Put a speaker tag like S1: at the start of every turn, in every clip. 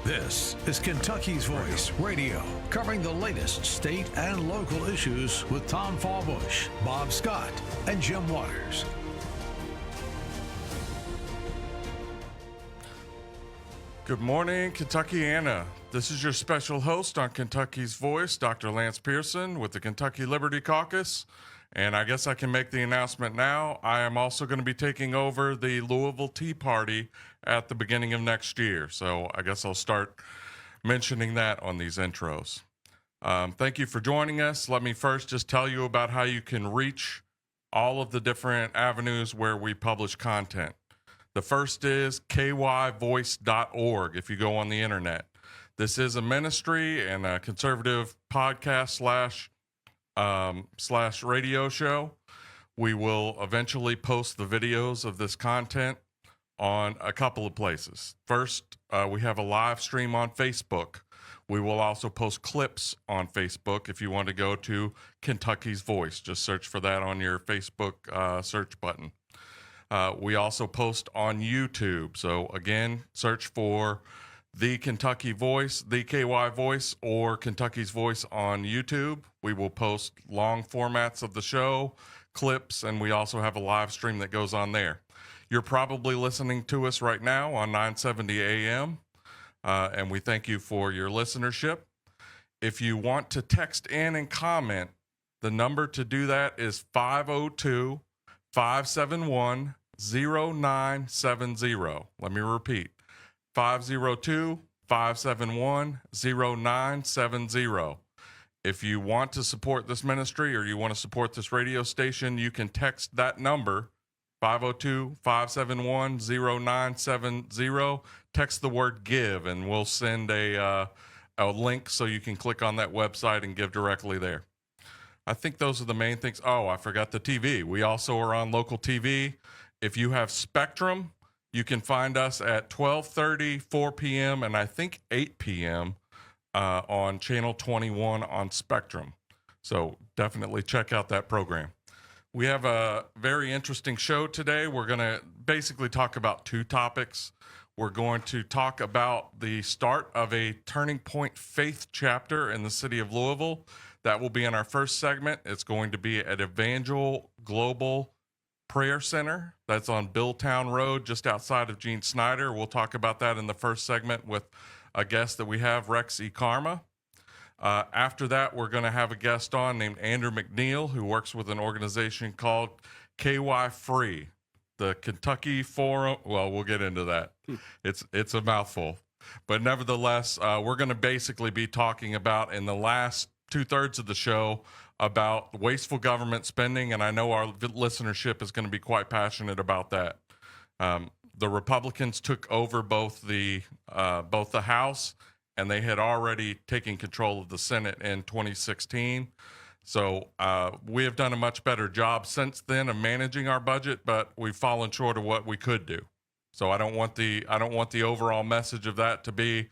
S1: This is Kentucky's Voice Radio, covering the latest state and local issues with Tom Fallbush, Bob Scott, and Jim Waters.
S2: Good morning, Kentuckiana. This is your special host on Kentucky's Voice, Dr. Lance Pearson with the Kentucky Liberty Caucus. And I guess I can make the announcement now. I am also going to be taking over the Louisville Tea Party at the beginning of next year. So I guess I'll start mentioning that on these intros. Thank you for joining us. Let me first just tell you about how you can reach all of the different avenues where we publish content. The first is KYVoice.org if you go on the internet. This is a ministry and a conservative podcast slash radio show. We will eventually post the videos of this content on a couple of places. First, we have a live stream on Facebook. We will also post clips on Facebook if you want to go to Kentucky's Voice. Just search for that on your Facebook search button. We also post on YouTube. So again, search for The Kentucky Voice, The KY Voice, or Kentucky's Voice on YouTube. We will post long formats of the show, clips, and we also have a live stream that goes on there. You're probably listening to us right now on 970 AM, and we thank you for your listenership. If you want to text in and comment, the number to do that is 502-571-0970. Let me repeat. 502-571-0970. If you want to support this ministry or you want to support this radio station, you can text that number, 502-571-0970. Text the word give, and we'll send a link so you can click on that website and give directly there. I think those are the main things. Oh, I forgot the TV. We also are on local TV. If you have Spectrum, you can find us at 12:30, 4 p.m., and I think 8 p.m. On Channel 21 on Spectrum. So definitely check out that program. We have a very interesting show today. We're going to basically talk about two topics. We're going to talk about the start of a Turning Point Faith chapter in the city of Louisville. That will be in our first segment. It's going to be at Evangel Global Prayer Center. That's on Billtown Road, just outside of Gene Snyder. We'll talk about that in the first segment with a guest that we have, Rex Ecarma. After that, we're going to have a guest on named Andrew McNeill, who works with an organization called KYFREE, the Kentucky Forum. Well, we'll get into that. It's a mouthful. But nevertheless, we're going to basically be talking about, in the last two-thirds of the show, about wasteful government spending, and I know our listenership is going to be quite passionate about that. The Republicans took over both the House, and they had already taken control of the Senate in 2016. So we have done a much better job since then of managing our budget, but we've fallen short of what we could do. So I don't want the overall message of that to be,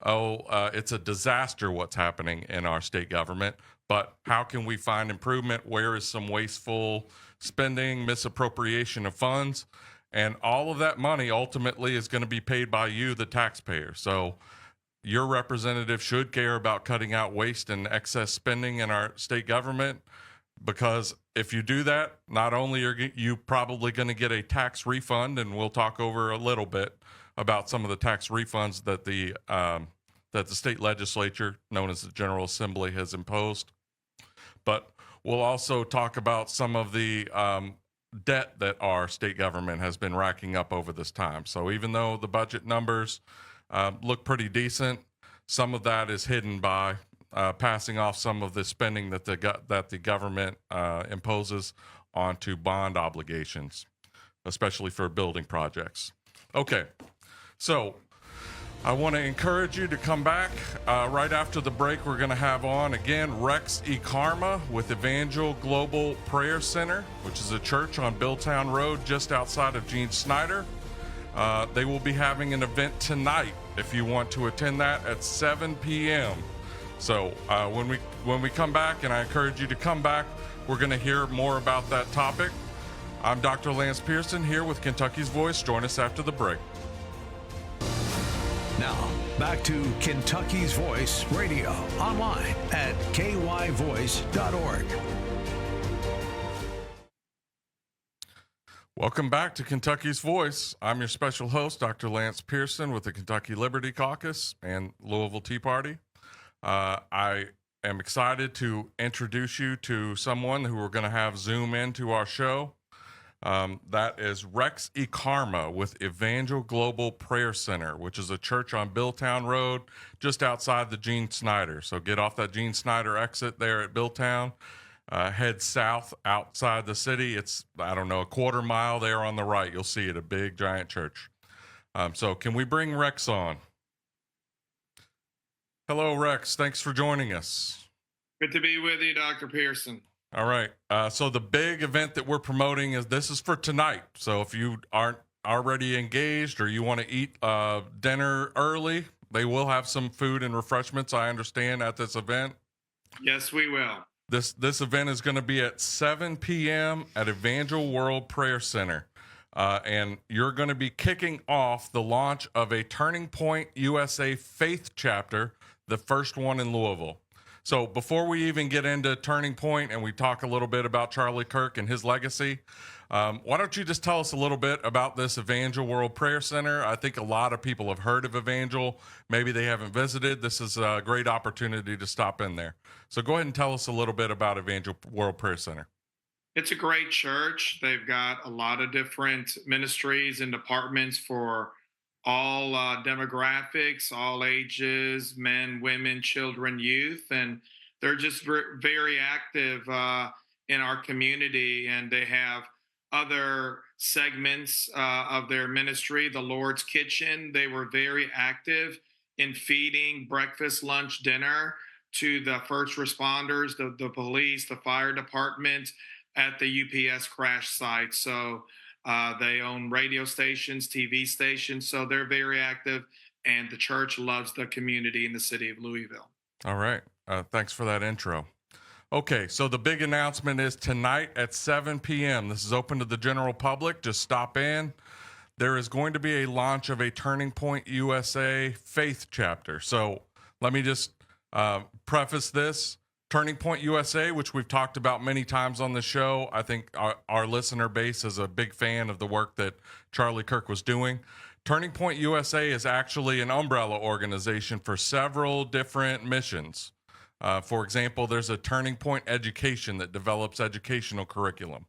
S2: it's a disaster what's happening in our state government. But how can we find improvement? Where is some wasteful spending, misappropriation of funds? And all of that money ultimately is going to be paid by you, the taxpayer. So your representative should care about cutting out waste and excess spending in our state government, because if you do that, not only are you probably going to get a tax refund, and we'll talk over a little bit about some of the tax refunds that the state legislature, known as the General Assembly, has imposed, but we'll also talk about some of the debt that our state government has been racking up over this time. So even though the budget numbers look pretty decent, some of that is hidden by passing off some of the spending that the government imposes onto bond obligations, especially for building projects. Okay, so I want to encourage you to come back. Right after the break, we're going to have on, again, Rex Ecarma with Evangel Global Prayer Center, which is a church on Billtown Road just outside of Gene Snyder. They will be having an event tonight, if you want to attend that, at 7 p.m. So when we come back, and I encourage you to come back, we're going to hear more about that topic. I'm Dr. Lance Pearson here with Kentucky's Voice. Join us after the break.
S1: Now, back to Kentucky's Voice Radio, online at kyvoice.org.
S2: Welcome back to Kentucky's Voice. I'm your special host, Dr. Lance Pearson with the Kentucky Liberty Caucus and Louisville Tea Party. I am excited to introduce you to someone who we're going to have Zoom into our show. That is Rex Ecarma with Evangel Global Prayer Center, which is a church on Billtown Road, just outside the Gene Snyder. So get off that Gene Snyder exit there at Billtown. Head south outside the city. It's, I don't know, a quarter mile there on the right. You'll see it, a big, giant church. So can we bring Rex on? Hello, Rex. Thanks for joining us.
S3: Good to be with you, Dr. Pearson.
S2: All right. So the big event that we're promoting this is for tonight. So if you aren't already engaged or you want to eat dinner early, they will have some food and refreshments, I understand, at this event.
S3: Yes, we will.
S2: This event is going to be at 7 p.m. at Evangel World Prayer Center. And you're going to be kicking off the launch of a Turning Point USA Faith chapter, the first one in Louisville. So before we even get into Turning Point and we talk a little bit about Charlie Kirk and his legacy, why don't you just tell us a little bit about this Evangel World Prayer Center? I think a lot of people have heard of Evangel. Maybe they haven't visited. This is a great opportunity to stop in there. So go ahead and tell us a little bit about Evangel World Prayer Center.
S3: It's a great church. They've got a lot of different ministries and departments for all demographics, all ages, men, women, children, youth, and they're just very active in our community. And they have other segments of their ministry, the Lord's Kitchen. They were very active in feeding breakfast, lunch, dinner to the first responders, the police, the fire department at the UPS crash site. So they own radio stations, TV stations. So they're very active, and the church loves the community in the city of Louisville.
S2: All right. Thanks for that intro. Okay, so the big announcement is tonight at 7 p.m. This is open to the general public. Just stop in. There is going to be a launch of a Turning Point USA Faith chapter. So let me just preface this. Turning Point USA, which we've talked about many times on the show. I think our listener base is a big fan of the work that Charlie Kirk was doing. Turning Point USA is actually an umbrella organization for several different missions. For example, there's a Turning Point Education that develops educational curriculum.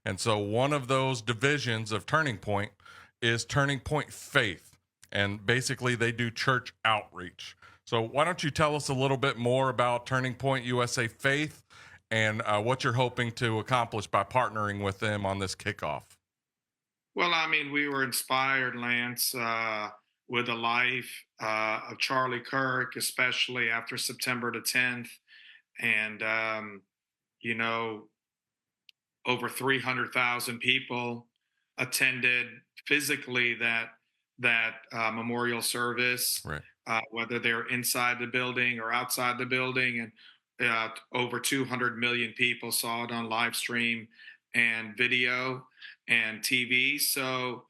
S2: And so one of those divisions of Turning Point is Turning Point Faith. And basically they do church outreach. So why don't you tell us a little bit more about Turning Point USA Faith and what you're hoping to accomplish by partnering with them on this kickoff?
S3: Well, I mean, we were inspired, Lance, with the life of Charlie Kirk, especially after September the 10th. And, over 300,000 people attended physically that memorial service.
S2: Right.
S3: Whether they're inside the building or outside the building, and over 200 million people saw it on live stream and video and TV. So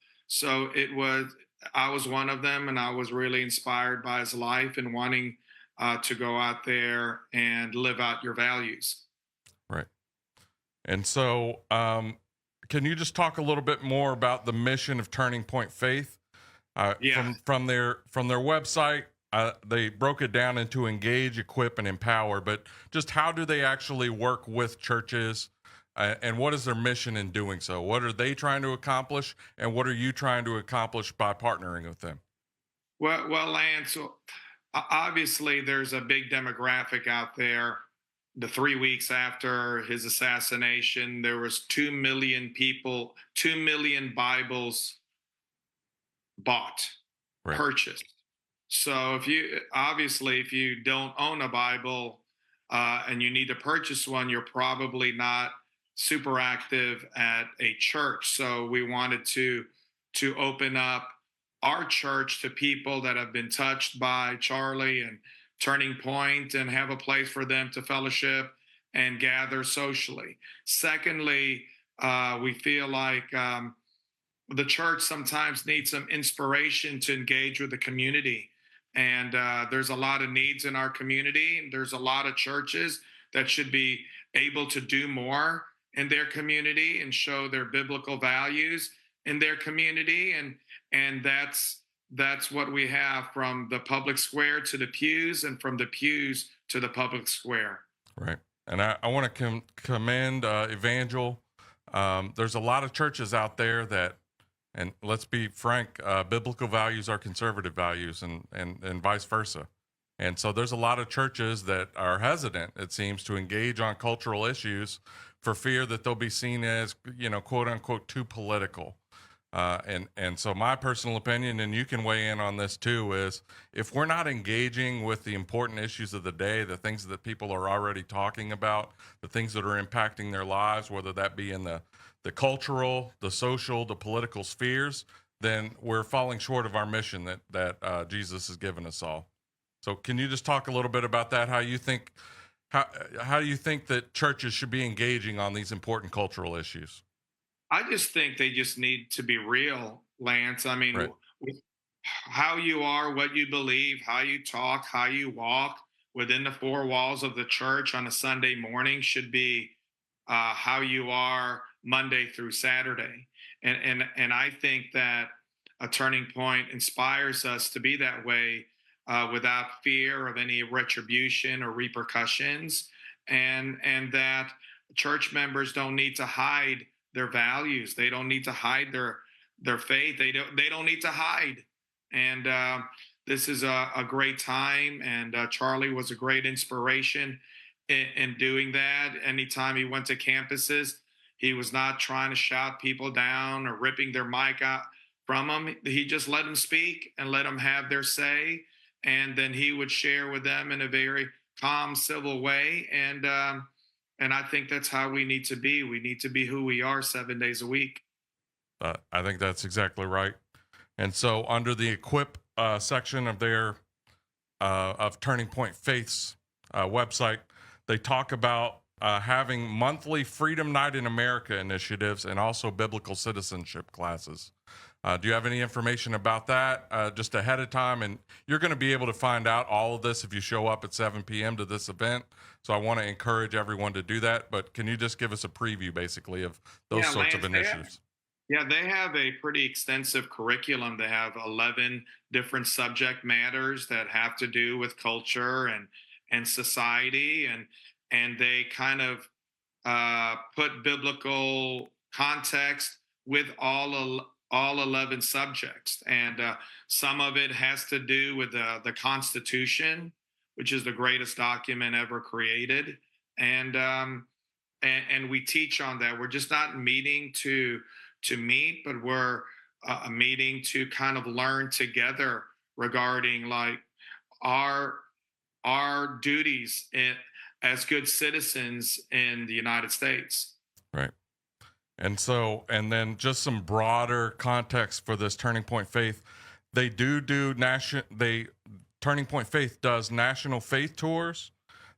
S3: I was one of them, and I was really inspired by his life and wanting to go out there and live out your values.
S2: Right. And so can you just talk a little bit more about the mission of Turning Point Faith? From their website, they broke it down into engage, equip, and empower. But just how do they actually work with churches, and what is their mission in doing so? What are they trying to accomplish, and what are you trying to accomplish by partnering with them?
S3: Well, Lance, obviously there's a big demographic out there. The 3 weeks after his assassination, there was 2 million people, 2 million Bibles bought,
S2: right,
S3: purchased. So if you don't own a Bible and you need to purchase one, you're probably not super active at a church. So we wanted to open up our church to people that have been touched by Charlie and Turning Point, and have a place for them to fellowship and gather socially. Secondly, we feel like the church sometimes needs some inspiration to engage with the community. And there's a lot of needs in our community. There's a lot of churches that should be able to do more in their community and show their biblical values in their community. And that's what we have, from the public square to the pews, and from the pews to the public square.
S2: Right. And I want to commend Evangel. There's a lot of churches out there that, and let's be frank, biblical values are conservative values, and vice versa. And so there's a lot of churches that are hesitant, it seems, to engage on cultural issues for fear that they'll be seen as, quote unquote, too political. And so my personal opinion, and you can weigh in on this too, is if we're not engaging with the important issues of the day, the things that people are already talking about, the things that are impacting their lives, whether that be in the cultural, the social, the political spheres, then we're falling short of our mission that Jesus has given us all. So can you just talk a little bit about that? How do you think that churches should be engaging on these important cultural issues?
S3: I just think they just need to be real, Lance. I mean,
S2: Right.
S3: How you are, what you believe, how you talk, how you walk within the four walls of the church on a Sunday morning should be how you are Monday through Saturday. And I think that a Turning Point inspires us to be that way without fear of any retribution or repercussions, and that church members don't need to hide their values. They don't need to hide their faith. They don't need to hide. And this is a great time. And Charlie was a great inspiration in doing that. Anytime he went to campuses, he was not trying to shout people down or ripping their mic out from them. He just let them speak and let them have their say. And then he would share with them in a very calm, civil way. And I think that's how we need to be. We need to be who we are 7 days a week.
S2: I think that's exactly right. And so under the equip section of their of Turning Point Faith's website, they talk about having monthly Freedom Night in America initiatives and also biblical citizenship classes. Do you have any information about that just ahead of time? And you're going to be able to find out all of this if you show up at 7 p.m. to this event. So I want to encourage everyone to do that. But can you just give us a preview, basically, of those sorts of initiatives?
S3: They have a pretty extensive curriculum. They have 11 different subject matters that have to do with culture and society. And they kind of put biblical context with all 11 subjects. And some of it has to do with the Constitution, which is the greatest document ever created. And we teach on that. We're just not meeting to meet, but we're a meeting to kind of learn together regarding like our duties as good citizens in the United States.
S2: Right. And so, and then just some broader context for this Turning Point Faith. They Turning Point Faith does national faith tours.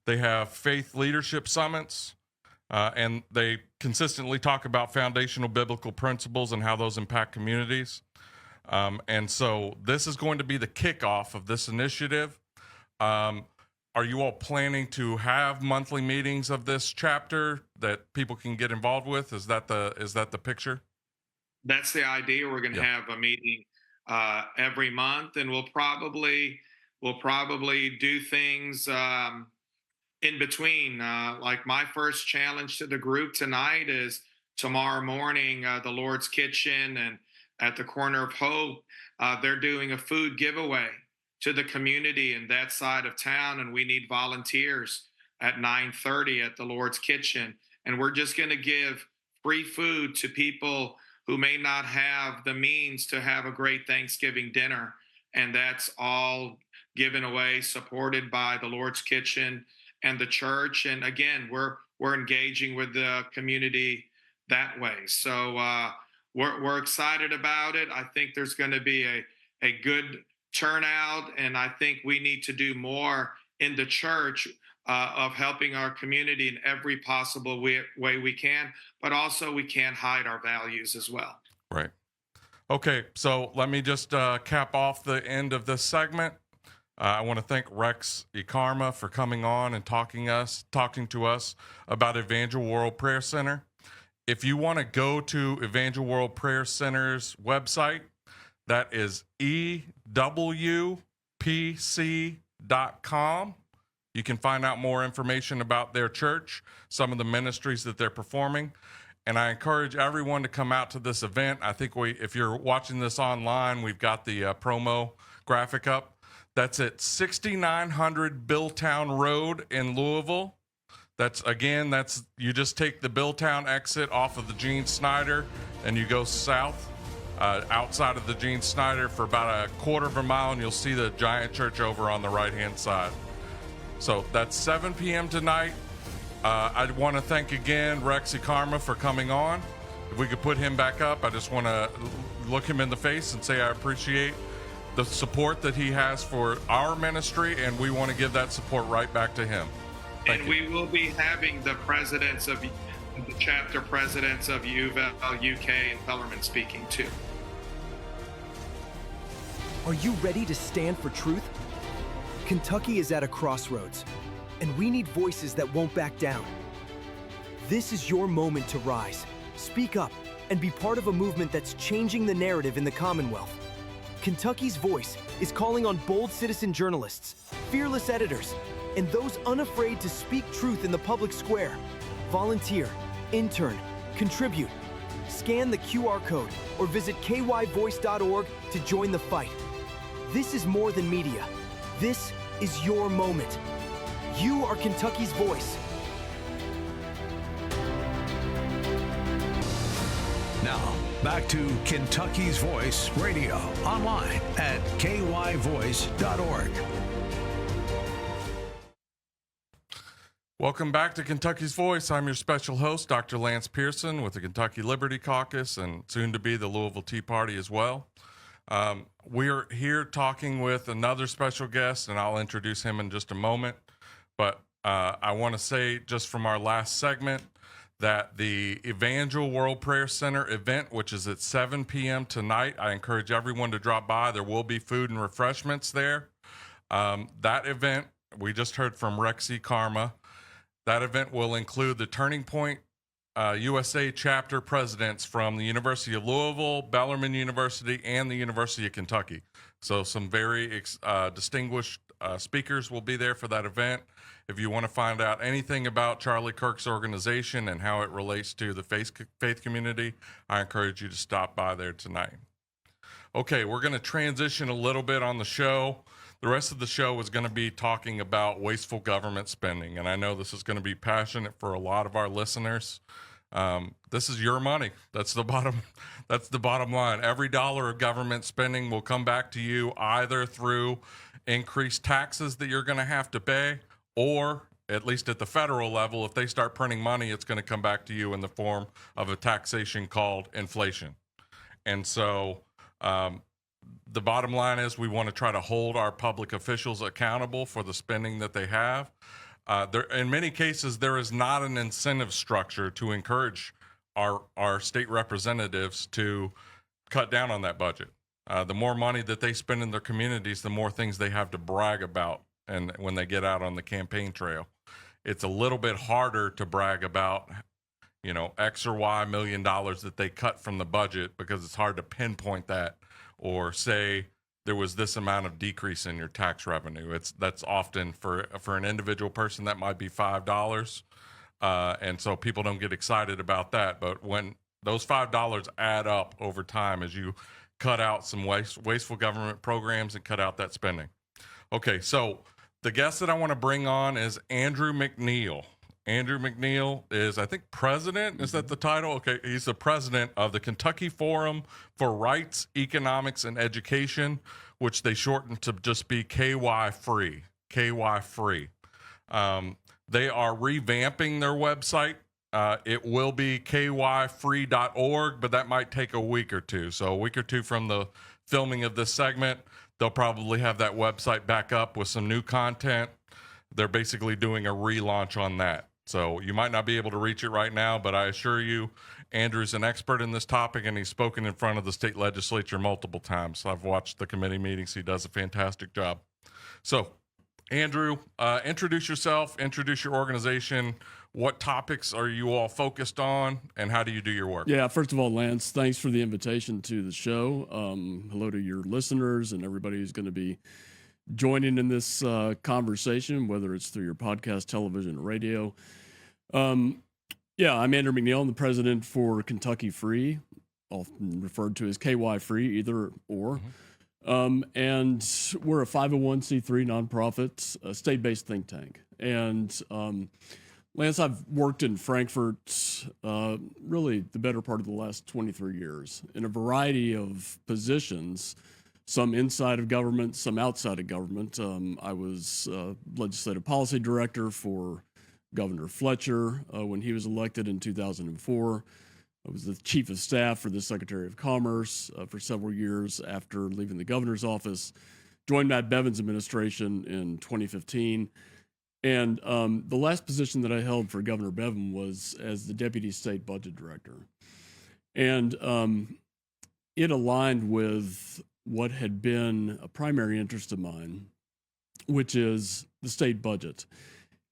S2: They have faith leadership summits, and they consistently talk about foundational biblical principles and how those impact communities. And so this is going to be the kickoff of this initiative. Are you all planning to have monthly meetings of this chapter that people can get involved with? Is that the picture?
S3: That's the idea. We're going to have a meeting every month, and we'll probably do things in between. Like my first challenge to the group tonight is tomorrow morning, the Lord's Kitchen and at the Corner of Hope, they're doing a food giveaway to the community in that side of town, and we need volunteers at 9:30 at the Lord's Kitchen. And we're just going to give free food to people who may not have the means to have a great Thanksgiving dinner. And that's all given away, supported by the Lord's Kitchen and the church. And again, we're engaging with the community that way. So we're excited about it. I think there's going to be a good turnout, and I think we need to do more in the church of helping our community in every possible way we can, but also we can't hide our values as well.
S2: Right. Okay, so let me just cap off the end of this segment. I want to thank Rex Ecarma for coming on and talking to us about Evangel World Prayer Center. If you want to go to Evangel World Prayer Center's website, that is ewpc.com. You can find out more information about their church, some of the ministries that they're performing. And I encourage everyone to come out to this event. I think if you're watching this online, we've got the promo graphic up. That's at 6900 Billtown Road in Louisville. You just take the Billtown exit off of the Gene Snyder and you go south outside of the Gene Snyder for about a quarter of a mile, and you'll see the giant church over on the right-hand side. So that's 7 p.m. tonight. I want to thank again Rex Ecarma for coming on. If we could put him back up, I just want to look him in the face and say I appreciate the support that he has for our ministry, and we want to give that support right back to him. Thank you.
S3: We will be having the chapter presidents of Evangel UK and Bellarmine speaking too.
S4: Are you ready to stand for truth? Kentucky is at a crossroads, and we need voices that won't back down. This is your moment to rise, speak up, and be part of a movement that's changing the narrative in the Commonwealth. Kentucky's Voice is calling on bold citizen journalists, fearless editors, and those unafraid to speak truth in the public square. Volunteer, intern, contribute. Scan the QR code or visit kyvoice.org to join the fight. This is more than media. This is your moment. You are Kentucky's voice.
S1: Now, back to Kentucky's Voice Radio, online at kyvoice.org.
S2: Welcome back to Kentucky's Voice. I'm your special host, Dr. Lance Pearson with the Kentucky Liberty Caucus and soon to be the Louisville Tea Party as well. We're here talking with another special guest, and I'll introduce him in just a moment. But I want to say just from our last segment that the Evangel World Prayer Center event, which is at 7 p.m. tonight, I encourage everyone to drop by. There will be food and refreshments there. That event, we just heard from Rex Ecarma. That event will include the Turning Point USA chapter presidents from the University of Louisville, Bellarmine University, and the University of Kentucky. So some very distinguished speakers will be there for that event. If you want to find out anything about Charlie Kirk's organization and how it relates to the faith community, I encourage you to stop by there tonight. Okay, we're going to transition a little bit on the show. The rest of the show is going to be talking about wasteful government spending, and I know this is going to be passionate for a lot of our listeners. This is your money. That's the bottom line. Every dollar of government spending will come back to you either through increased taxes that you're going to have to pay, or at least at the federal level, if they start printing money, it's going to come back to you in the form of a taxation called inflation. And so the bottom line is we want to try to hold our public officials accountable for the spending that they have. In many cases, there is not an incentive structure to encourage our state representatives to cut down on that budget. The more money that they spend in their communities, the more things they have to brag about. And when they get out on the campaign trail, it's a little bit harder to brag about, X or Y $1 million that they cut from the budget, because it's hard to pinpoint that or say there was this amount of decrease in your tax revenue. That's often for an individual person that might be $5, and so people don't get excited about that. But when those $5 add up over time as you cut out some wasteful government programs and cut out that spending. Okay, so the guest that I want to bring on is Andrew McNeill. Andrew McNeill is, I think, president. Is that the title? Okay, he's the president of the Kentucky Forum for Rights, Economics, and Education, which they shortened to just be KYFREE. KYFREE. They are revamping their website. It will be kyfree.org, but that might take a week or two. So a week or two from the filming of this segment, they'll probably have that website back up with some new content. They're basically doing a relaunch on that. So you might not be able to reach it right now, but I assure you, Andrew's an expert in this topic, and he's spoken in front of the state legislature multiple times. So I've watched the committee meetings. He does a fantastic job. So, Andrew, introduce yourself, introduce your organization. What topics are you all focused on, and how do you do your work?
S5: Yeah, first of all, Lance, thanks for the invitation to the show. Hello to your listeners and everybody who's going to be joining in this conversation, whether it's through your podcast, television, or radio. Yeah, I'm Andrew McNeill. I'm the president for KentuckyFREE, often referred to as KYFREE, either or. And we're a 501c3 nonprofit, a state-based think tank. And Lance, I've worked in Frankfurt really the better part of the last 23 years in a variety of positions, some inside of government, some outside of government. I was legislative policy director for Governor Fletcher when he was elected in 2004. I was the chief of staff for the Secretary of Commerce for several years after leaving the governor's office. Joined Matt Bevin's administration in 2015. And the last position that I held for Governor Bevin was as the deputy state budget director. And it aligned with what had been a primary interest of mine, which is the state budget.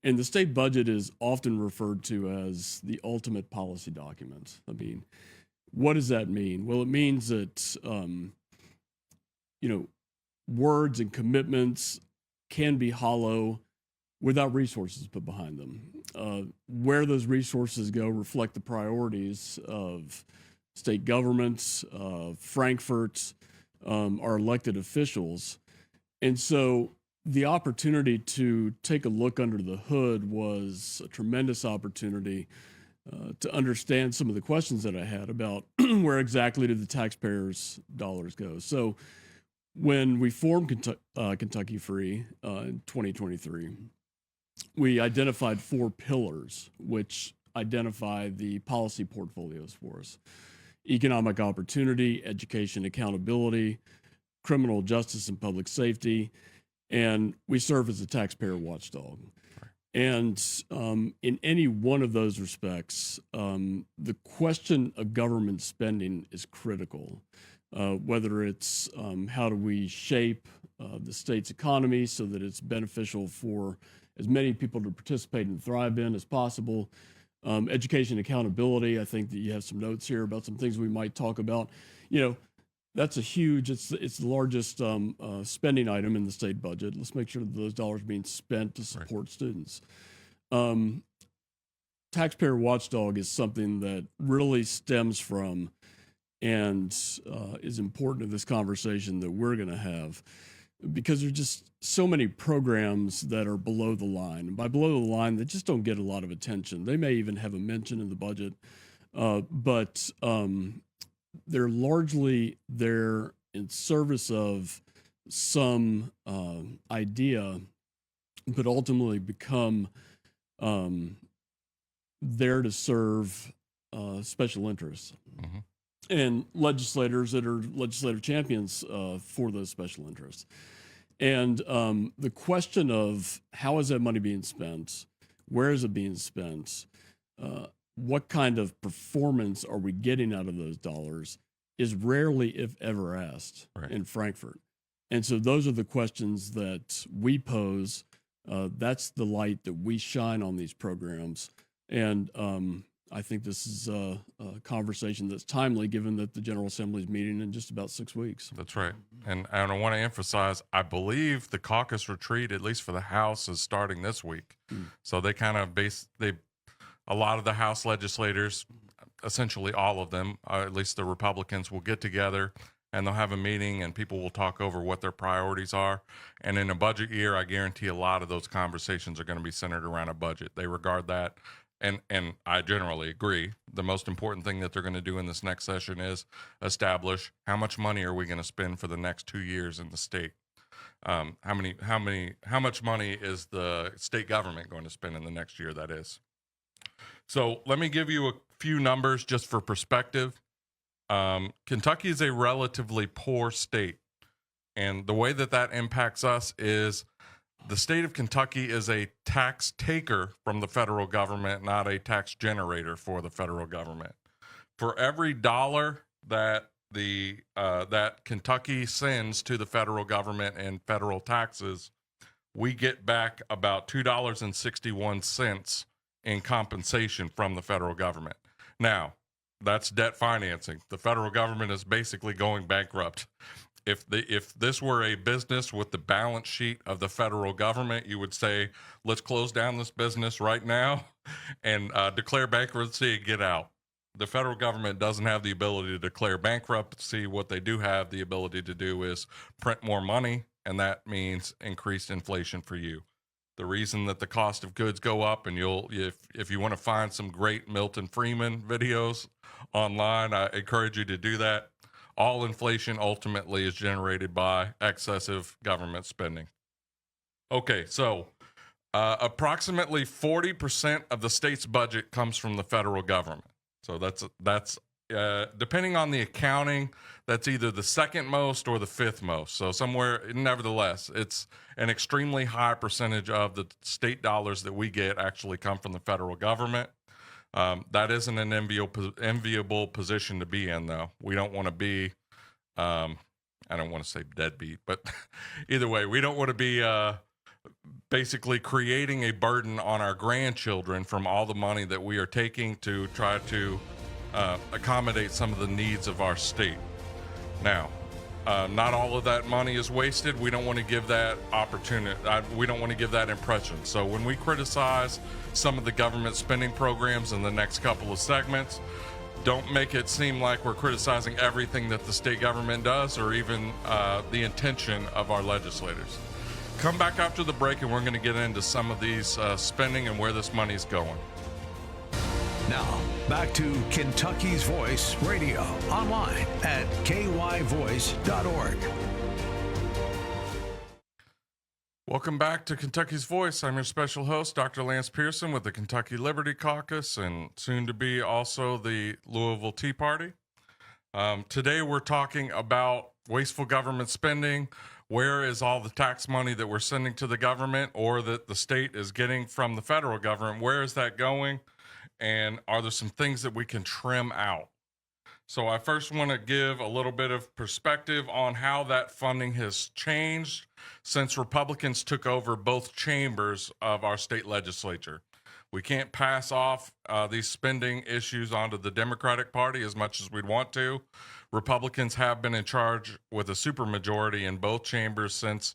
S5: And the state budget is often referred to as the ultimate policy document. I mean, what does that mean? Well, it means that, words and commitments can be hollow without resources put behind them. Where those resources go reflect the priorities of state governments, Frankfurt, our elected officials. And so the opportunity to take a look under the hood was a tremendous opportunity to understand some of the questions that I had about where exactly do the taxpayers' dollars go. So when we formed KentuckyFREE in 2023, we identified 4 pillars, which identify the policy portfolios for us: economic opportunity, education, accountability, criminal justice and public safety, and we serve as a taxpayer watchdog. And in any one of those respects, the question of government spending is critical. Whether it's how do we shape the state's economy so that it's beneficial for as many people to participate and thrive in as possible. Education accountability, I think that you have some notes here about some things we might talk about. That's a huge, it's the largest spending item in the state budget. Let's make sure that those dollars are being spent to support students. Taxpayer watchdog is something that really stems from and is important to this conversation that we're going to have, because there's just so many programs that are below the line. And by below the line, they just don't get a lot of attention. They may even have a mention in the budget, but they're largely there in service of some idea, but ultimately become there to serve special interests. Mm-hmm. And legislators that are legislative champions for those special interests. And the question of how is that money being spent, where is it being spent, what kind of performance are we getting out of those dollars is rarely, if ever, asked in Frankfurt. And so those are the questions that we pose. That's the light that we shine on these programs. And I think this is a conversation that's timely, given that the General Assembly is meeting in just about 6 weeks.
S2: That's right. And I want to emphasize, I believe the caucus retreat, at least for the House, is starting this week. So they kind of a lot of the House legislators, essentially all of them, at least the Republicans, will get together and they'll have a meeting and people will talk over what their priorities are. And in a budget year, I guarantee a lot of those conversations are going to be centered around a budget. They regard that. And I generally agree. The most important thing that they're going to do in this next session is establish how much money are we going to spend for the next 2 years in the state. How much money is the state government going to spend in the next year? That is. So let me give you a few numbers just for perspective. Kentucky is a relatively poor state, and the way that impacts us is the state of Kentucky is a tax taker from the federal government, not a tax generator for the federal government. For every dollar that that Kentucky sends to the federal government in federal taxes, we get back about $2.61 in compensation from the federal government. Now, that's debt financing. The federal government is basically going bankrupt. If this were a business with the balance sheet of the federal government, you would say, let's close down this business right now and declare bankruptcy and get out. The federal government doesn't have the ability to declare bankruptcy. What they do have the ability to do is print more money, and that means increased inflation for you. The reason that the cost of goods go up, and if you want to find some great Milton Friedman videos online, I encourage you to do that. All inflation ultimately is generated by excessive government spending. Okay, so approximately 40% of the state's budget comes from the federal government. So that's depending on the accounting, that's either the second most or the fifth most. So somewhere, nevertheless, it's an extremely high percentage of the state dollars that we get actually come from the federal government. That isn't an enviable position to be in, though. We don't want to be, I don't want to say deadbeat, but either way, we don't want to be basically creating a burden on our grandchildren from all the money that we are taking to try to accommodate some of the needs of our state. Now, not all of that money is wasted. We don't want to give that opportunity. We don't want to give that impression. So when we criticize some of the government spending programs in the next couple of segments, don't make it seem like we're criticizing everything that the state government does or even the intention of our legislators. Come back after the break, and we're going to get into some of these spending and where this money's going.
S1: Now, back to Kentucky's Voice Radio, online at KYVoice.org.
S2: Welcome back to Kentucky's Voice. I'm your special host, Dr. Lance Pearson with the Kentucky Liberty Caucus and soon to be also the Louisville Tea Party. Today we're talking about wasteful government spending. Where is all the tax money that we're sending to the government or that the state is getting from the federal government? Where is that going? And are there some things that we can trim out? So I first want to give a little bit of perspective on how that funding has changed since Republicans took over both chambers of our state legislature. We can't pass off these spending issues onto the Democratic Party as much as we'd want to. Republicans have been in charge with a supermajority in both chambers since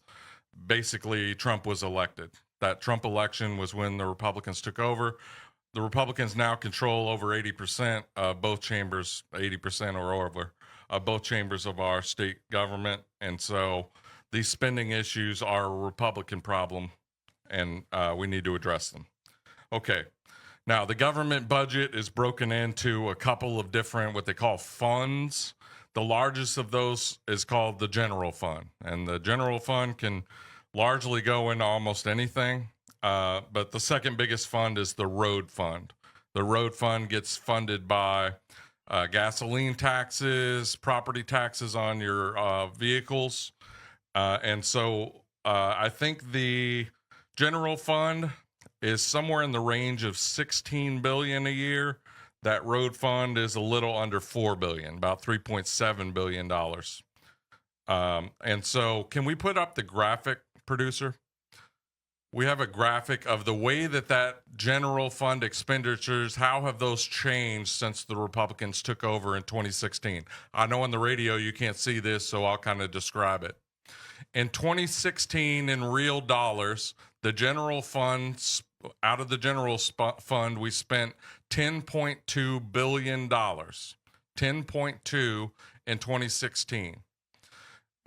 S2: basically Trump was elected. That Trump election was when the Republicans took over. The Republicans now control over 80% of both chambers, 80% or over of both chambers of our state government. And so these spending issues are a Republican problem, and we need to address them. Okay. Now, the government budget is broken into a couple of different, what they call funds. The largest of those is called the general fund. And the general fund can largely go into almost anything. But the second biggest fund is the road fund. The road fund gets funded by gasoline taxes, property taxes on your vehicles. And so I think the general fund is somewhere in the range of $16 billion a year. That road fund is a little under $4 billion, about $3.7 billion. And so can we put up the graphic, producer? We have a graphic of the way that general fund expenditures, how have those changed since the Republicans took over in 2016? I know on the radio you can't see this, so I'll kind of describe it. In 2016, in real dollars, the general fund, out of the general fund, we spent $10.2 billion, 10.2 in 2016.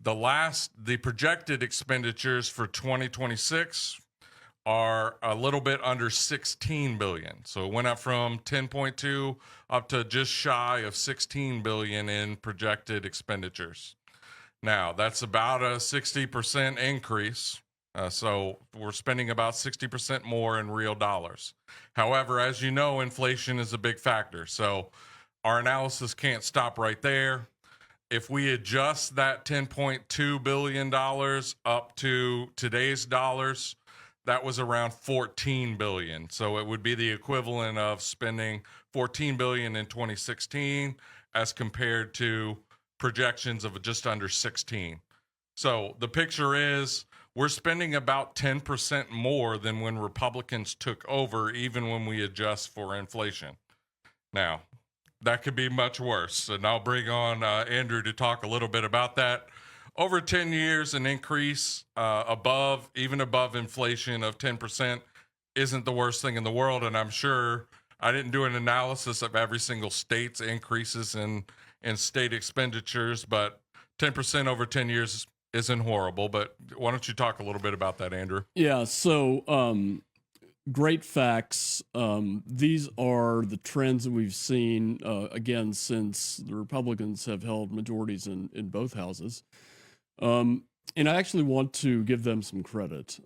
S2: The projected expenditures for 2026 are a little bit under 16 billion. So it went up from 10.2 up to just shy of 16 billion in projected expenditures. Now, that's about a 60% increase. So we're spending about 60% more in real dollars. However, as you know, inflation is a big factor. So our analysis can't stop right there. If we adjust that $10.2 billion up to today's dollars, that was around 14 billion. So it would be the equivalent of spending 14 billion in 2016 as compared to projections of just under 16. So the picture is we're spending about 10% more than when Republicans took over, even when we adjust for inflation. Now, that could be much worse. And I'll bring on Andrew to talk a little bit about that. Over 10 years, an increase even above inflation of 10% isn't the worst thing in the world. And I'm sure I didn't do an analysis of every single state's increases in state expenditures, but 10% over 10 years isn't horrible. But why don't you talk a little bit about that, Andrew?
S5: Yeah, so great facts. These are the trends that we've seen, again, since the Republicans have held majorities in both houses. And I actually want to give them some credit.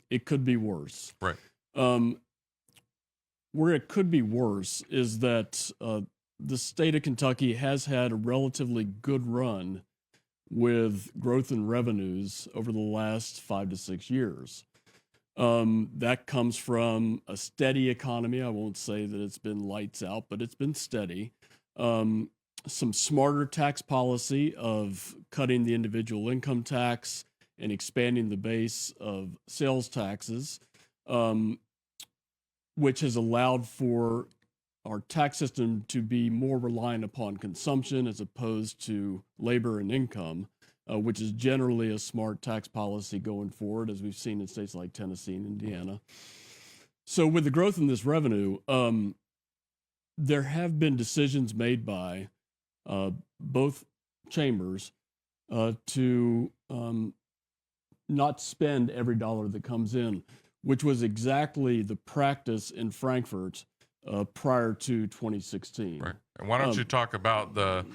S5: It could be worse.
S2: Right.
S5: Where it could be worse is that the state of Kentucky has had a relatively good run with growth in revenues over the last 5 to 6 years. That comes from a steady economy. I won't say that it's been lights out, but it's been steady. Some smarter tax policy of cutting the individual income tax and expanding the base of sales taxes, which has allowed for our tax system to be more reliant upon consumption as opposed to labor and income, which is generally a smart tax policy going forward, as we've seen in states like Tennessee and Indiana. So with the growth in this revenue, there have been decisions made by both chambers to not spend every dollar that comes in, which was exactly the practice in Frankfurt prior to 2016.
S2: Right. And why don't you talk about the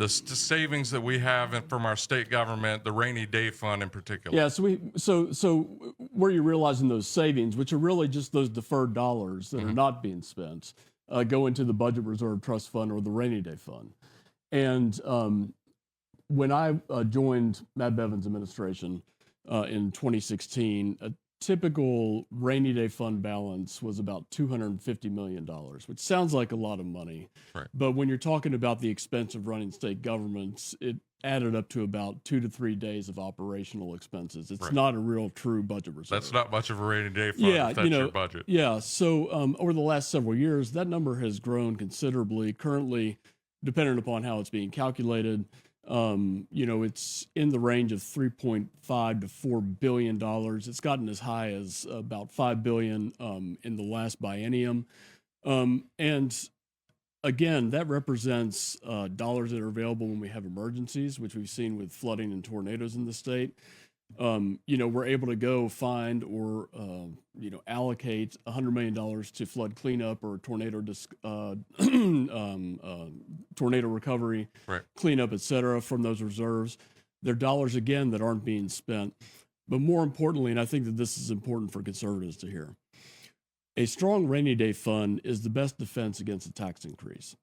S2: savings that we have from our state government, the rainy day fund in particular?
S5: Yeah. So where you're realizing those savings, which are really just those deferred dollars that are not being spent, go into the budget reserve trust fund or the rainy day fund. And when I joined Matt Bevin's administration in 2016, a typical rainy day fund balance was about $250 million, which sounds like a lot of money.
S2: Right.
S5: But when you're talking about the expense of running state governments, it added up to about 2 to 3 days of operational expenses. It's not a real true budget reserve.
S2: That's not much of a rainy day fund if that's your budget.
S5: Yeah. So over the last several years, that number has grown considerably. Currently, depending upon how it's being calculated, it's in the range of $3.5 to $4 billion. It's gotten as high as about $5 billion in the last biennium. And again, that represents dollars that are available when we have emergencies, which we've seen with flooding and tornadoes in the state. We're able to go find or, allocate $100 million to flood cleanup or tornado tornado recovery, cleanup, et cetera, from those reserves. They're dollars, again, that aren't being spent. But more importantly, and I think that this is important for conservatives to hear, a strong rainy day fund is the best defense against a tax increase.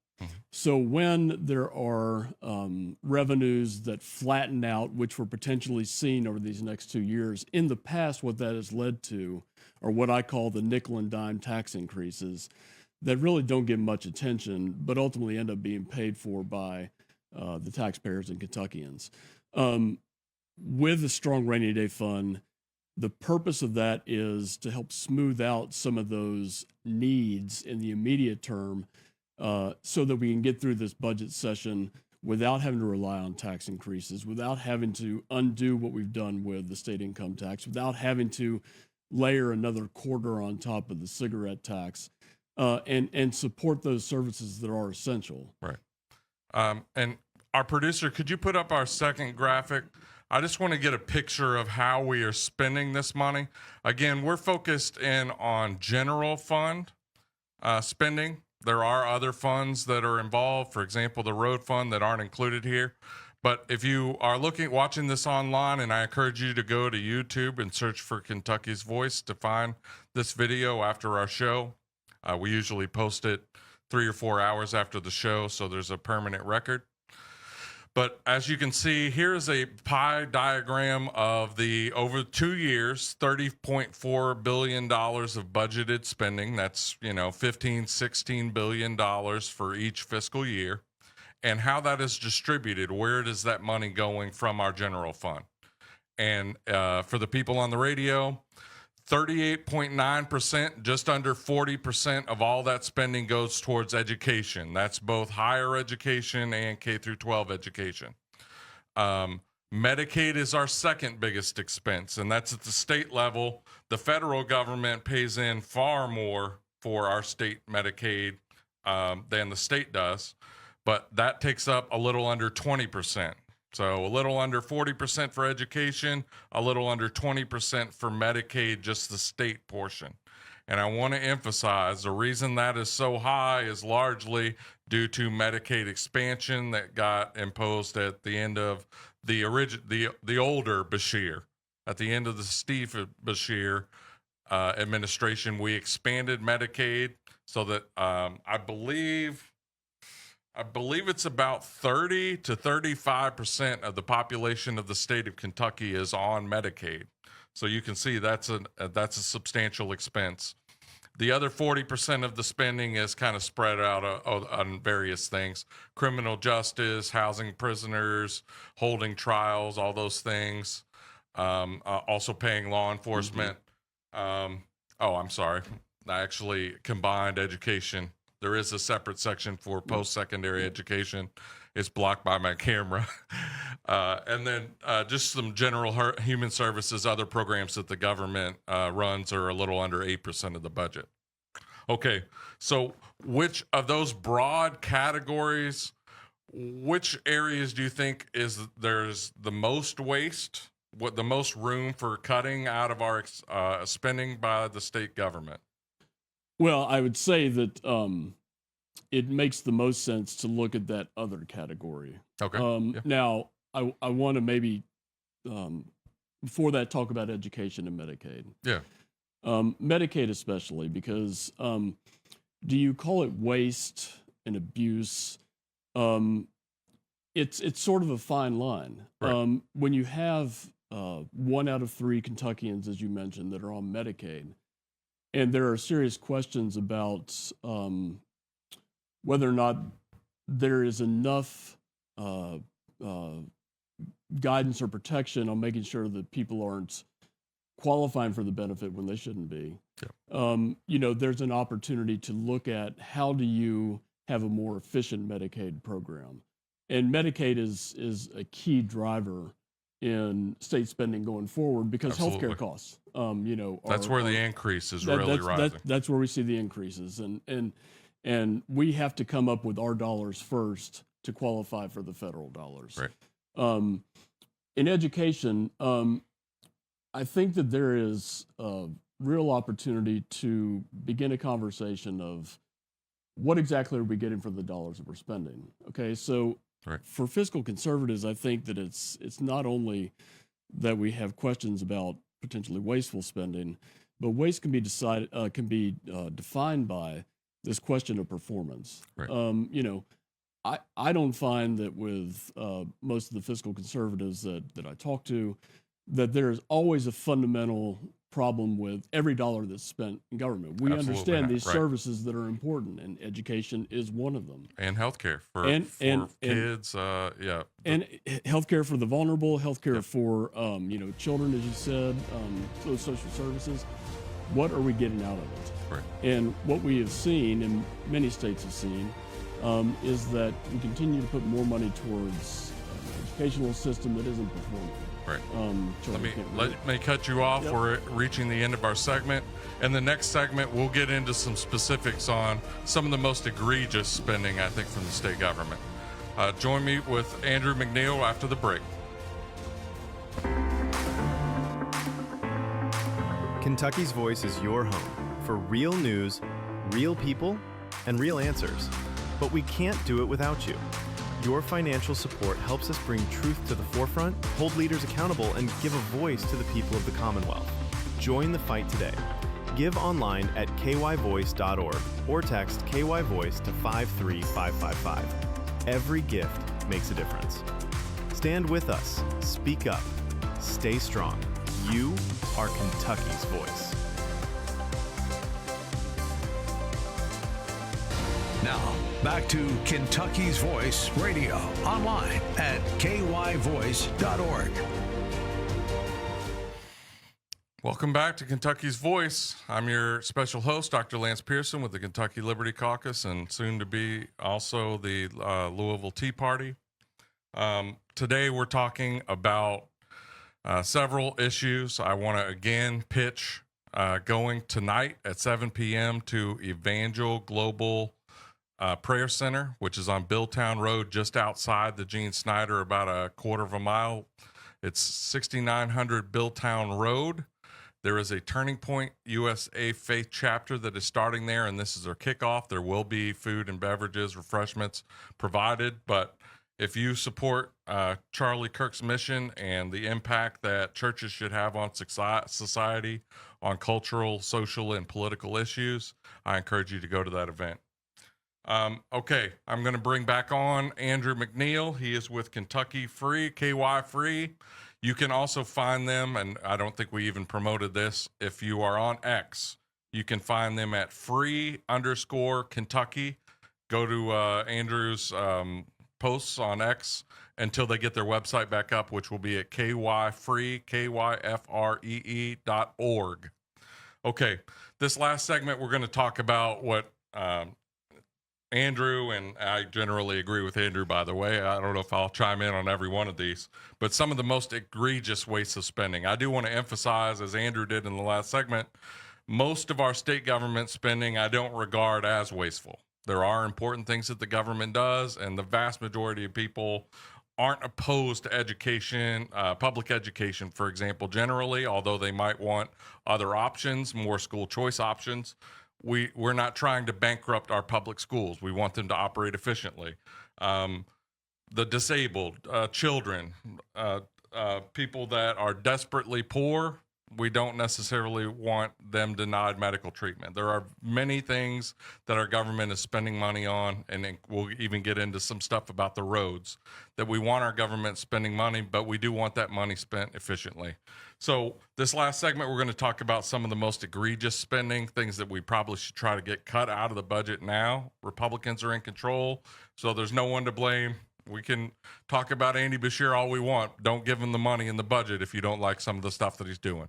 S5: So when there are revenues that flatten out, which we're potentially seeing over these next 2 years, in the past, what that has led to are what I call the nickel and dime tax increases that really don't get much attention, but ultimately end up being paid for by the taxpayers and Kentuckians. With a strong rainy day fund, the purpose of that is to help smooth out some of those needs in the immediate term, so that we can get through this budget session without having to rely on tax increases, without having to undo what we've done with the state income tax, without having to layer another quarter on top of the cigarette tax, and support those services that are essential.
S2: Right. And our producer, could you put up our second graphic? I just want to get a picture of how we are spending this money. Again, we're focused in on general fund spending. There are other funds that are involved, for example, the road fund, that aren't included here. But if you are watching this online, and I encourage you to go to YouTube and search for Kentucky's Voice to find this video after our show. We usually post it 3 or 4 hours after the show, so there's a permanent record. But as you can see, here's a pie diagram of the over 2 years, $30.4 billion of budgeted spending. That's, $15-16 billion for each fiscal year. And how that is distributed. Where is that money going from our general fund? And for the people on the radio, 38.9%, just under 40% of all that spending goes towards education. That's both higher education and K through 12 education. Medicaid is our second biggest expense, and that's at the state level. The federal government pays in far more for our state Medicaid than the state does, but that takes up a little under 20%. So a little under 40% for education, a little under 20% for Medicaid, just the state portion. And I want to emphasize the reason that is so high is largely due to Medicaid expansion that got imposed at the end of the older Beshear. At the end of the Steve Beshear administration, we expanded Medicaid so that I believe it's about 30 to 35% of the population of the state of Kentucky is on Medicaid. So you can see that's a substantial expense. The other 40% of the spending is kind of spread out on various things: criminal justice, housing prisoners, holding trials, all those things. Also paying law enforcement. I'm sorry. I actually combined education. There is a separate section for post-secondary education. It's blocked by my camera. And then just some general human services, other programs that the government runs are a little under 8% of the budget. Okay, so which of those broad categories, which areas do you think there's the most waste, the most room for cutting out of our spending by the state government?
S5: Well, I would say that it makes the most sense to look at that other category.
S2: Okay. Yeah.
S5: Now, I want to maybe, before that, talk about education and Medicaid.
S2: Yeah.
S5: Medicaid especially, because do you call it waste and abuse? It's sort of a fine line.
S2: Right.
S5: When you have 1 out of 3 Kentuckians, as you mentioned, that are on Medicaid, and there are serious questions about whether or not there is enough guidance or protection on making sure that people aren't qualifying for the benefit when they shouldn't be. Yeah. There's an opportunity to look at how do you have a more efficient Medicaid program. And Medicaid is a key driver in state spending going forward because
S2: Absolutely.
S5: Healthcare costs,
S2: that's where the increase is really rising.
S5: That's where we see the increases, and we have to come up with our dollars first to qualify for the federal dollars.
S2: Right.
S5: In education, I think that there is a real opportunity to begin a conversation of what exactly are we getting for the dollars that we're spending. Okay, so. Right. For fiscal conservatives, I think that it's not only that we have questions about potentially wasteful spending, but waste can be defined by this question of performance. Right. I don't find that with most of the fiscal conservatives that I talk to, that there is always a fundamental problem with every dollar that's spent in government. We
S2: Absolutely
S5: understand these
S2: right.
S5: services that are important, and education is one of them.
S2: And healthcare for kids, yeah.
S5: And healthcare for the vulnerable, healthcare for children, as you said, those social services. What are we getting out of it?
S2: Right.
S5: And what we have seen, and many states have seen, is that we continue to put more money towards an educational system that isn't performing.
S2: Right. Let me cut you off. Yep. We're reaching the end of our segment. In the next segment, we'll get into some specifics on some of the most egregious spending, I think, from the state government. Join me with Andrew McNeill after the break.
S6: Kentucky's Voice is your home for real news, real people, and real answers. But we can't do it without you. Your financial support helps us bring truth to the forefront, hold leaders accountable, and give a voice to the people of the Commonwealth. Join the fight today. Give online at kyvoice.org or text KYVoice to 53555. Every gift makes a difference. Stand with us. Speak up. Stay strong. You are Kentucky's voice.
S1: Now, back to Kentucky's Voice Radio, online at kyvoice.org.
S2: Welcome back to Kentucky's Voice. I'm your special host, Dr. Lance Pearson with the Kentucky Liberty Caucus and soon to be also the Louisville Tea Party. Today we're talking about several issues. I want to again pitch going tonight at 7 p.m. to Evangel Global Prayer Center, which is on Billtown Road, just outside the Gene Snyder, about a quarter of a mile. It's 6900 Billtown Road. There is a Turning Point USA Faith chapter that is starting there, and this is their kickoff. There will be food and beverages, refreshments provided, but if you support Charlie Kirk's mission and the impact that churches should have on society, on cultural, social, and political issues, I encourage you to go to that event. Okay, I'm going to bring back on Andrew McNeill. He is with KentuckyWired, KYFREE. You can also find them, and I don't think we even promoted this, if you are on X, you can find them at free_Kentucky. Go to Andrew's posts on X until they get their website back up, which will be at KYFREE, KYFREE.org. Okay, this last segment, we're going to talk about what Andrew, and I generally agree with Andrew, by the way. I don't know if I'll chime in on every one of these, but some of the most egregious waste of spending. I do want to emphasize, as Andrew did in the last segment, most of our state government spending I don't regard as wasteful. There are important things that the government does, and the vast majority of people aren't opposed to education, public education, for example, generally, although they might want other options, more school choice options. We're not trying to bankrupt our public schools. We want them to operate efficiently. The disabled, children, people that are desperately poor, we don't necessarily want them denied medical treatment. There are many things that our government is spending money on, and we'll even get into some stuff about the roads, that we want our government spending money, but we do want that money spent efficiently. So this last segment, we're going to talk about some of the most egregious spending, things that we probably should try to get cut out of the budget now. Republicans are in control, so there's no one to blame. We can talk about Andy Beshear all we want. Don't give him the money in the budget if you don't like some of the stuff that he's doing.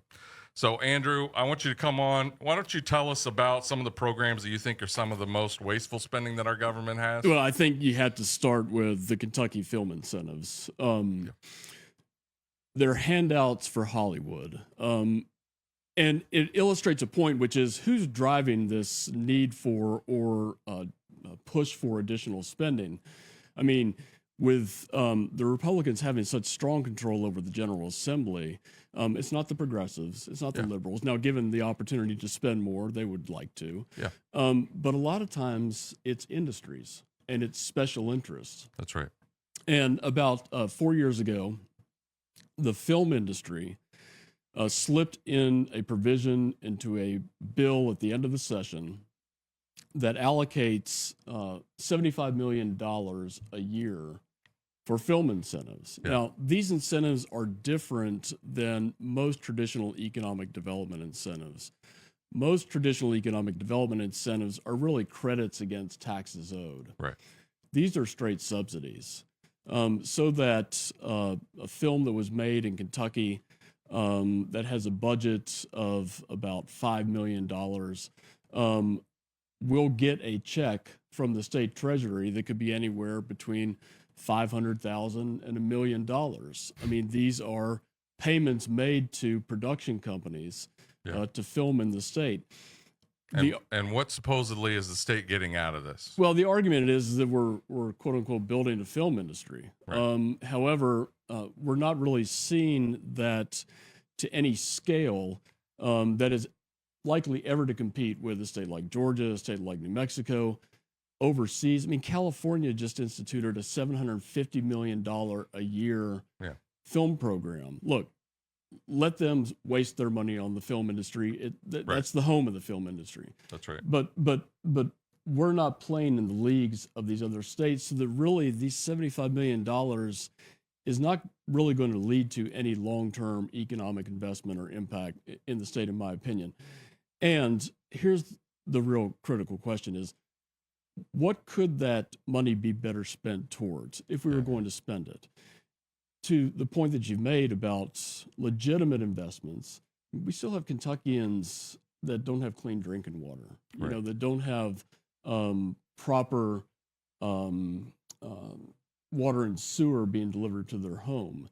S2: So, Andrew, I want you to come on. Why don't you tell us about some of the programs that you think are some of the most wasteful spending that our government has?
S5: Well, I think you have to start with the Kentucky film incentives. They're handouts for Hollywood. And it illustrates a point, which is who's driving this need for or push for additional spending. I mean, with the Republicans having such strong control over the General Assembly, it's not the progressives, it's not the liberals. Now, given the opportunity to spend more, they would like to. Yeah. But a lot of times it's industries and it's special interests.
S2: That's right.
S5: And about 4 years ago, the film industry slipped in a provision into a bill at the end of the session that allocates $75 million a year for film incentives. Yeah. Now, these incentives are different than most traditional economic development incentives. Most traditional economic development incentives are really credits against taxes owed.
S2: Right.
S5: These are straight subsidies. So that a film that was made in Kentucky that has a budget of about $5 million will get a check from the state treasury that could be anywhere between $500,000 and $1 million. I mean, these are payments made to production companies to film in the state.
S2: And what supposedly is the state getting out of this?
S5: Well, the argument is that we're quote unquote building a film industry. Right. However, we're not really seeing that to any scale that is likely ever to compete with a state like Georgia, a state like New Mexico, overseas. I mean, California just instituted a $750 million a year film program. Look, let them waste their money on the film industry. That's the home of the film industry.
S2: That's right.
S5: But we're not playing in the leagues of these other states, so that really these $75 million is not really going to lead to any long-term economic investment or impact in the state, in my opinion. And here's the real critical question is, what could that money be better spent towards if we were going to spend it? To the point that you've made about legitimate investments we still have Kentuckians that don't have clean drinking water,
S2: Right.
S5: that don't have proper water and sewer being delivered to their home.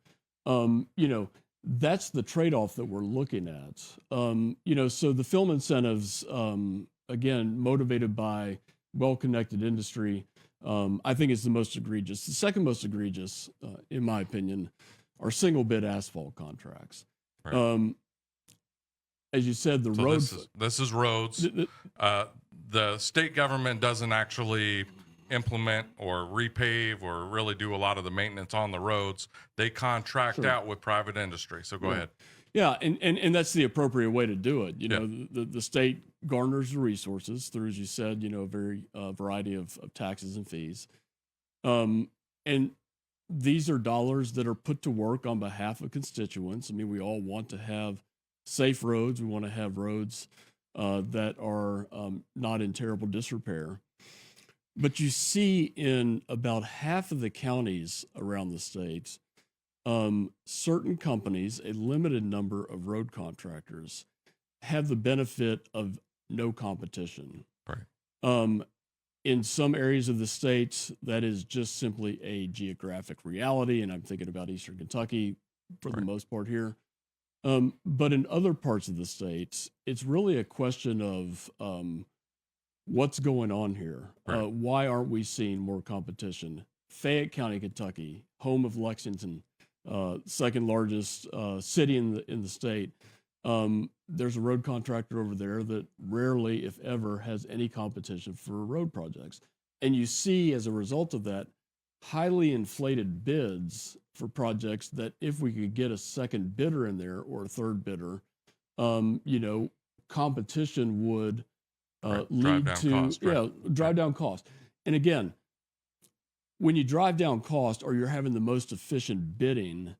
S5: That's the trade-off that we're looking at. So the film incentives, again, motivated by well-connected industry, I think is the most egregious. The second most egregious, in my opinion, are single bid asphalt contracts.
S2: Right.
S5: As you said, the
S2: So
S5: roads.
S2: this is roads. The state government doesn't actually implement or repave or really do a lot of the maintenance on the roads. They contract
S5: Sure.
S2: out with private industry. So go ahead.
S5: Yeah, and that's the appropriate way to do it. The state garners the resources through, as you said, a very variety of taxes and fees. And these are dollars that are put to work on behalf of constituents. I mean, we all want to have safe roads. We want to have roads that are not in terrible disrepair. But you see in about half of the counties around the state, certain companies, a limited number of road contractors, have the benefit of no competition.
S2: Right.
S5: In some areas of the state, that is just simply a geographic reality, and I'm thinking about Eastern Kentucky for the most part here. But in other parts of the state, it's really a question of what's going on here.
S2: Right.
S5: Why aren't we seeing more competition? Fayette County, Kentucky, home of Lexington, second largest city in the state. There's a road contractor over there that rarely, if ever, has any competition for road projects. And you see, as a result of that, highly inflated bids for projects that if we could get a second bidder in there or a third bidder, competition would lead to drive down cost. And again, when you drive down cost or you're having the most efficient bidding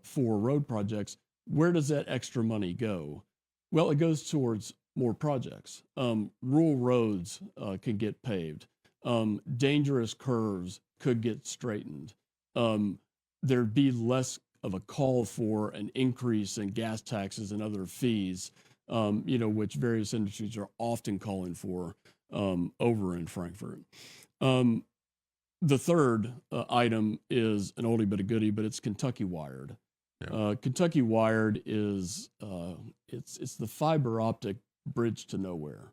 S5: for road projects, where does that extra money go? Well, it goes towards more projects. Rural roads can get paved. Dangerous curves could get straightened. There'd be less of a call for an increase in gas taxes and other fees, which various industries are often calling for over in Frankfurt. The third item is an oldie but a goodie, but it's KentuckyWired.
S2: Yeah.
S5: KentuckyWired is it's the fiber optic bridge to nowhere.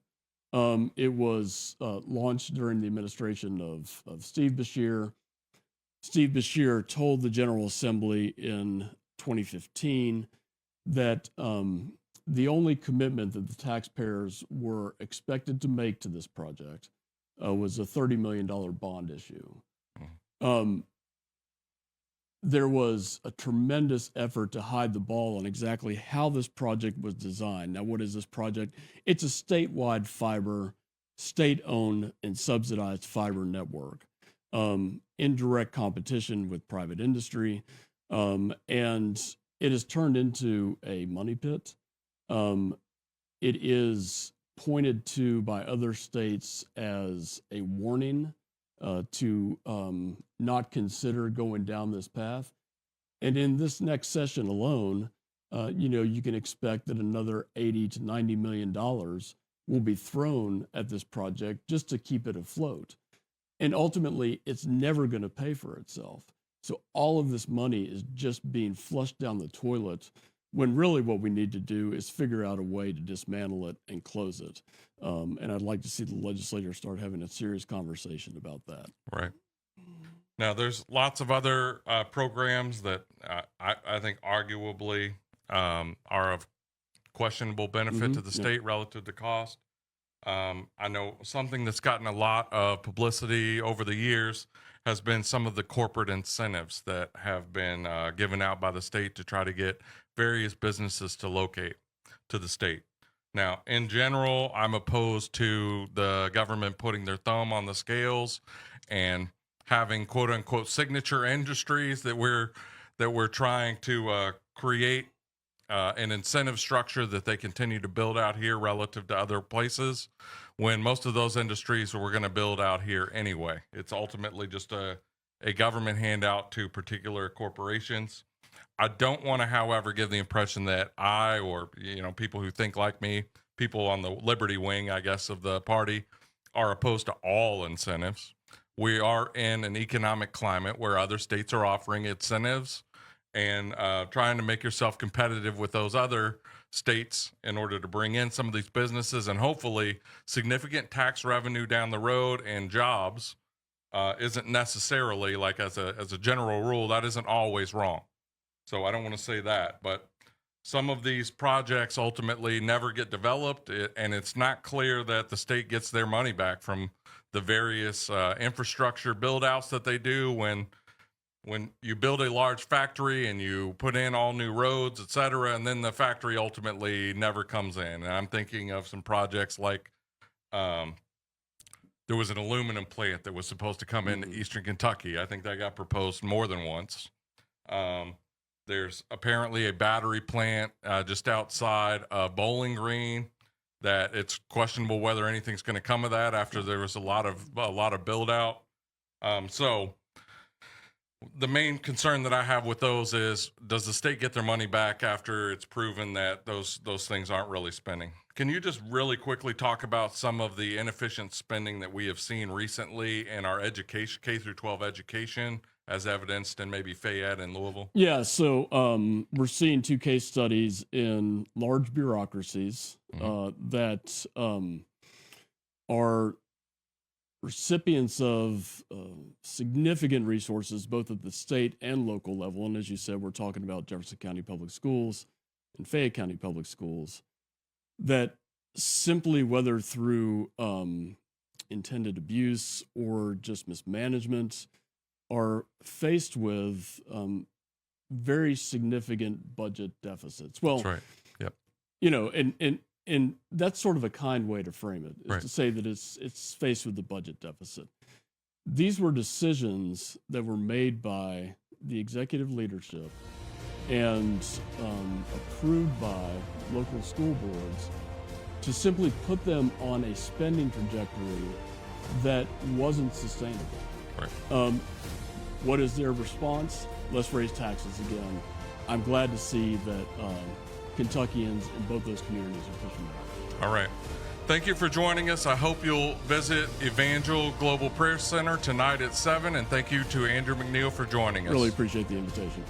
S5: It was launched during the administration of Steve Beshear. Steve Beshear told the General Assembly in 2015 that the only commitment that the taxpayers were expected to make to this project was a $30 million bond issue. There was a tremendous effort to hide the ball on exactly how this project was designed. Now, what is this project? It's a statewide fiber, state-owned and subsidized fiber network, in direct competition with private industry, and it has turned into a money pit. It is pointed to by other states as a warning to not consider going down this path. And in this next session alone, you can expect that another $80 to $90 million will be thrown at this project just to keep it afloat. And ultimately, it's never going to pay for itself. So all of this money is just being flushed down the toilet when really what we need to do is figure out a way to dismantle it and close it. And I'd like to see the legislators start having a serious conversation about that.
S2: Right. Now, there's lots of other programs that I think arguably are of questionable benefit to the state relative to cost. I know something that's gotten a lot of publicity over the years has been some of the corporate incentives that have been given out by the state to try to get various businesses to locate to the state. Now, in general, I'm opposed to the government putting their thumb on the scales and having quote unquote signature industries that we're trying to create an incentive structure that they continue to build out here relative to other places, when most of those industries we're going to build out here anyway. It's ultimately just a government handout to particular corporations. I don't want to, however, give the impression that I, or people who think like me, people on the liberty wing, I guess, of the party, are opposed to all incentives. We are in an economic climate where other states are offering incentives and trying to make yourself competitive with those other states in order to bring in some of these businesses and hopefully significant tax revenue down the road and jobs. Isn't necessarily, like as a general rule, that isn't always wrong. So I don't want to say that, but some of these projects ultimately never get developed, and it's not clear that the state gets their money back from the various infrastructure build outs that they do when you build a large factory and you put in all new roads, et cetera, and then the factory ultimately never comes in. And I'm thinking of some projects like there was an aluminum plant that was supposed to come into Eastern Kentucky. I think that got proposed more than once. There's apparently a battery plant just outside Bowling Green that it's questionable whether anything's going to come of that after there was a lot of build out. So the main concern that I have with those is, does the state get their money back after it's proven that those things aren't really spending? Can you just really quickly talk about some of the inefficient spending that we have seen recently in our education, K through 12 education, as evidenced in maybe Fayette and Louisville?
S5: Yeah, so we're seeing two case studies in large bureaucracies that are recipients of significant resources, both at the state and local level. And as you said, we're talking about Jefferson County Public Schools and Fayette County Public Schools, that simply, whether through intended abuse or just mismanagement, are faced with very significant budget deficits. Well,
S2: that's right. Yep.
S5: And that's sort of a kind way to frame it, is
S2: right.
S5: to say that it's faced with the budget deficit. These were decisions that were made by the executive leadership and approved by local school boards to simply put them on a spending trajectory that wasn't sustainable.
S2: Right.
S5: What is their response? Let's raise taxes again. I'm glad to see that Kentuckians in both those communities are pushing back.
S2: All right. Thank you for joining us. I hope you'll visit Evangel Global Prayer Center tonight at 7, and thank you to Andrew McNeill for joining us.
S5: Really appreciate the invitation.